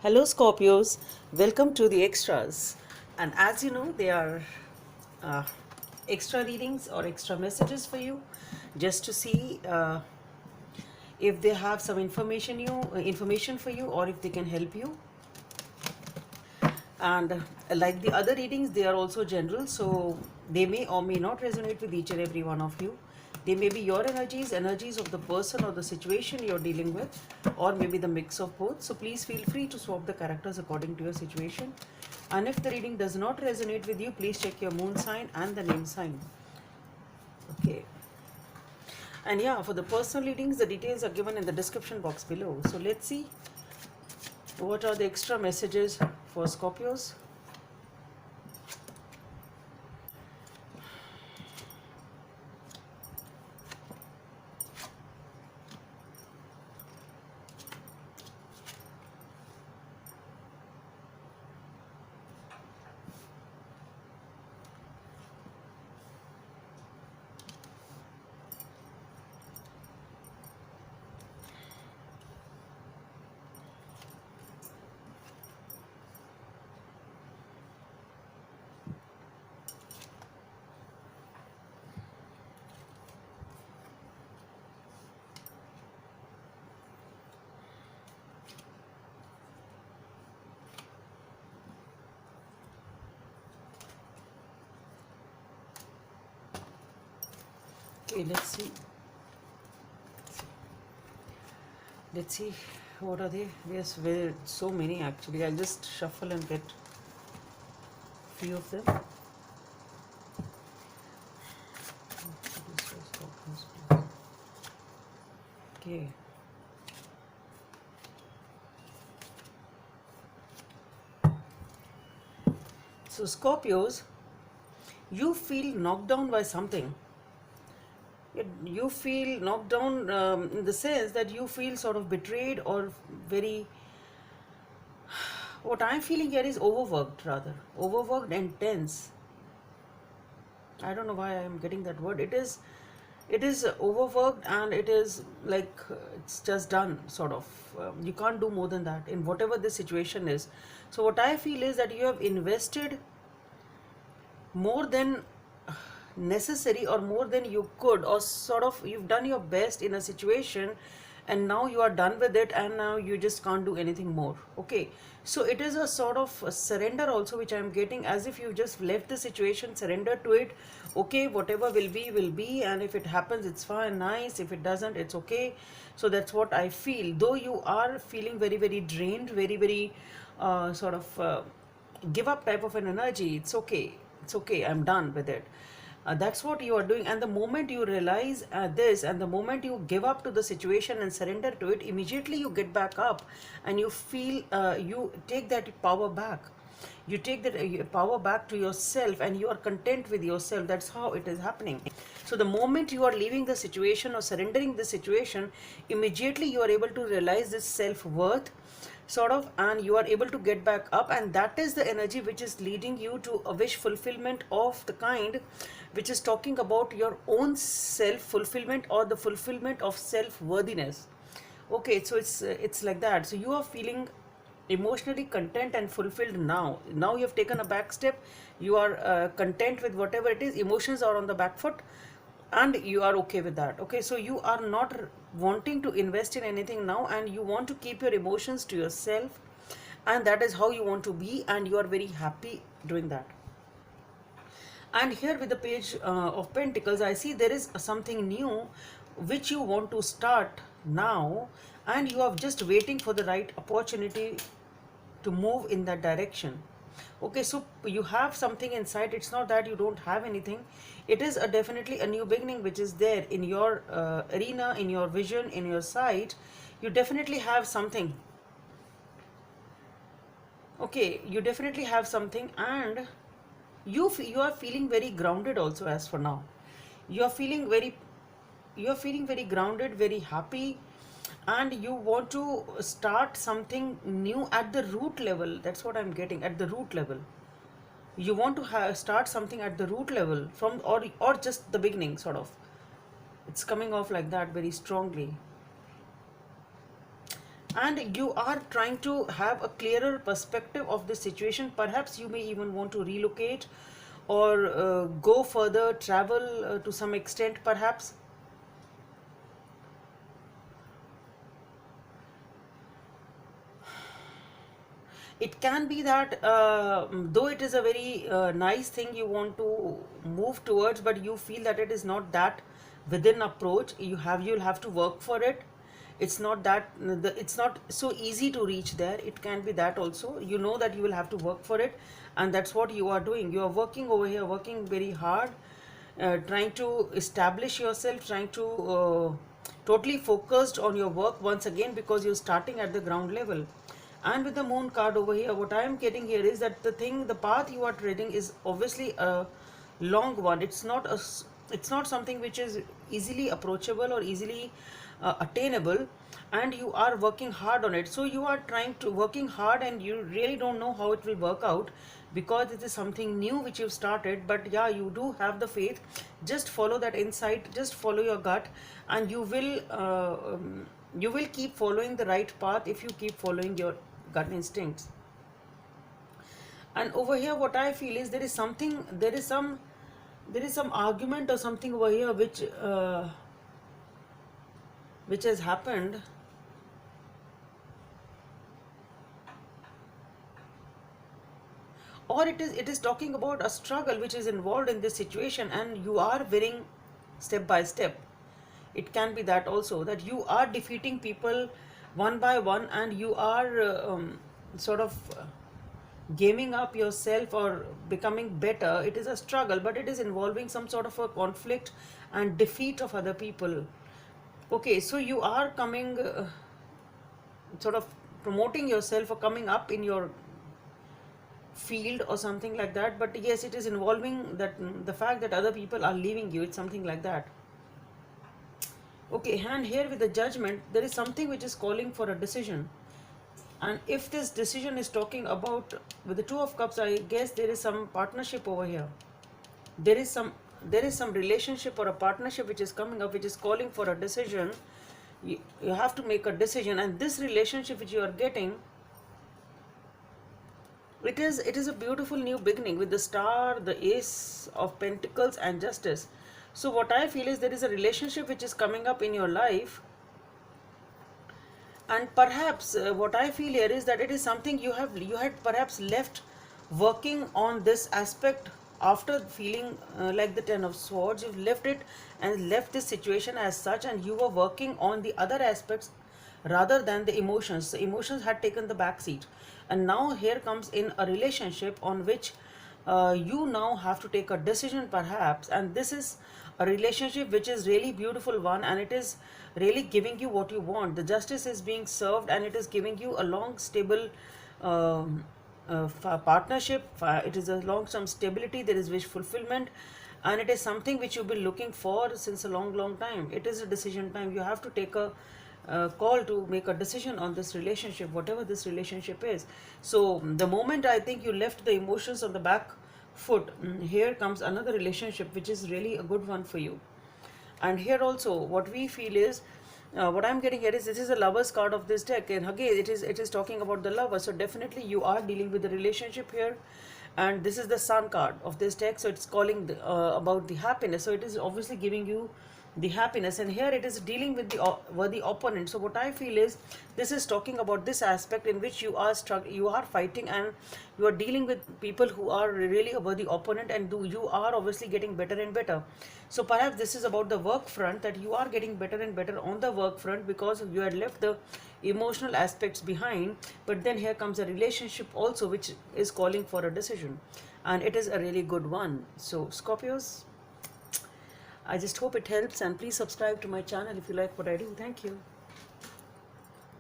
Hello Scorpios, welcome to the extras. And as you know, they are uh, extra readings or extra messages for you, just to see if they have some information for you, or if they can help you. And like the other readings, they are also general, so they may or may not resonate with each and every one of you. They may be your energies of the person or the situation you're dealing with, or maybe the mix of both. So please feel free to swap the characters according to your situation. And if the reading does not resonate with you, please check your moon sign and the name sign. Okay. And yeah, for the personal readings, the details are given in the description box below. So let's see what are the extra messages for Scorpios. Okay, let's see what are they. Yes, well, so many actually. I'll just shuffle and get few of them. Okay. So Scorpios, you feel knocked down by something. You feel knocked down in the sense that you feel sort of betrayed or very. What I'm feeling here is overworked, rather overworked and tense. I don't know why I'm getting that word. It is overworked, and it is like it's just done, sort of. You can't do more than that in whatever the situation is. So what I feel is that you have invested more than necessary, or more than you could, or sort of you've done your best in a situation, and now you are done with it, and now you just can't do anything more. Okay, so it is a sort of a surrender also, which I'm getting, as if you just left the situation, surrendered to it. Okay, whatever will be, and if it happens, it's fine, nice. If it doesn't, it's okay. So that's what I feel, though you are feeling very very drained, very very sort of give up type of an energy. It's okay, it's okay, I'm done with it. That's what you are doing. And the moment you realize this, and the moment you give up to the situation and surrender to it, immediately you get back up, and you feel you take that power back. You take that power back to yourself, and you are content with yourself. That's how it is happening. So the moment you are leaving the situation or surrendering the situation, immediately you are able to realize this self-worth, sort of, and you are able to get back up. And that is the energy which is leading you to a wish fulfillment of the kind which is talking about your own self fulfillment, or the fulfillment of self worthiness. Okay, so it's like that. So you are feeling emotionally content and fulfilled now. You have taken a back step. You are content with whatever it is. Emotions are on the back foot, and you are okay with that. Okay, so you are not wanting to invest in anything now, and you want to keep your emotions to yourself, and that is how you want to be, and you are very happy doing that. And here with the page of Pentacles, I see there is something new which you want to start now, and you are just waiting for the right opportunity to move in that direction. Okay, so you have something inside. It's not that you don't have anything. It is definitely a new beginning which is there in your arena, in your vision, in your sight. You definitely have something. Okay, you definitely have something, and you are feeling very grounded also. As for now, you are feeling very grounded, very happy, and you want to start something new at the root level. That's what I'm getting, at the root level. You want to start something at the root level, from, or just the beginning, sort of. It's coming off like that very strongly. and you are trying to have a clearer perspective of the situation. Perhaps you may even want to relocate or go further, travel to some extent perhaps. It can be that though it is a very nice thing you want to move towards, but you feel that it is not that within approach. You'll have to work for it. It's not that it's not so easy to reach there. It can be that also, you know, that you will have to work for it, and that's what you are doing. You are working over here, working very hard, trying to establish yourself, trying to totally focused on your work once again, because you're starting at the ground level. And with the moon card over here, what I am getting here is that the path you are treading is obviously a long one. It's not something which is easily approachable or easily attainable, and you are working hard on it. So you are trying to working hard, and you really don't know how it will work out, because it is something new which you've started. But yeah, you do have the faith. Just follow that insight, just follow your gut, and you will keep following the right path if you keep following your gut instincts. And over here what I feel is there is some argument or something over here which has happened, or it is talking about a struggle which is involved in this situation, and you are winning step by step. It can be that also, that you are defeating people one by one, and you are sort of gaming up yourself or becoming better. It is a struggle, but it is involving some sort of a conflict and defeat of other people. Okay, so you are coming sort of promoting yourself or coming up in your field or something like that. But yes, it is involving that the fact that other people are leaving you. It's something like that. Okay, and here with the judgment, there is something which is calling for a decision. And if this decision is talking about, with the Two of Cups, I guess there is some partnership over here. There is some relationship or a partnership which is coming up, which is calling for a decision. You have to make a decision, and this relationship which you are getting, it is a beautiful new beginning with the Star, the Ace of Pentacles, and Justice. So what I feel is there is a relationship which is coming up in your life, and perhaps what I feel here is that it is something you had perhaps left working on this aspect after feeling like the Ten of Swords. You've left it and left this situation as such, and you were working on the other aspects rather than the emotions. The emotions had taken the back seat, and now here comes in a relationship on which you now have to take a decision perhaps, and this is a relationship which is really beautiful one, and it is really giving you what you want. The justice is being served, and it is giving you a long stable partnership. It is a long term stability, there is wish fulfillment, and it is something which you've been looking for since a long time. It is a decision time. You have to take a call to make a decision on this relationship, whatever this relationship is. So the moment I think you left the emotions on the back foot, here comes another relationship which is really a good one for you. And here also what we feel is, what I'm getting here is, this is a Lover's card of this deck, and again it is talking about the lover. So definitely you are dealing with the relationship here, and this is the Sun card of this deck, so it's calling about the happiness. So it is obviously giving you the happiness, and here it is dealing with the worthy opponent. So what I feel is, this is talking about this aspect in which you are you are fighting, and you are dealing with people who are really a worthy opponent, and you are obviously getting better and better. So perhaps this is about the work front, that you are getting better and better on the work front, because you had left the emotional aspects behind. But then here comes a relationship also which is calling for a decision, and it is a really good one. So Scorpios, I just hope it helps, and please subscribe to my channel if you like what I do. Thank you.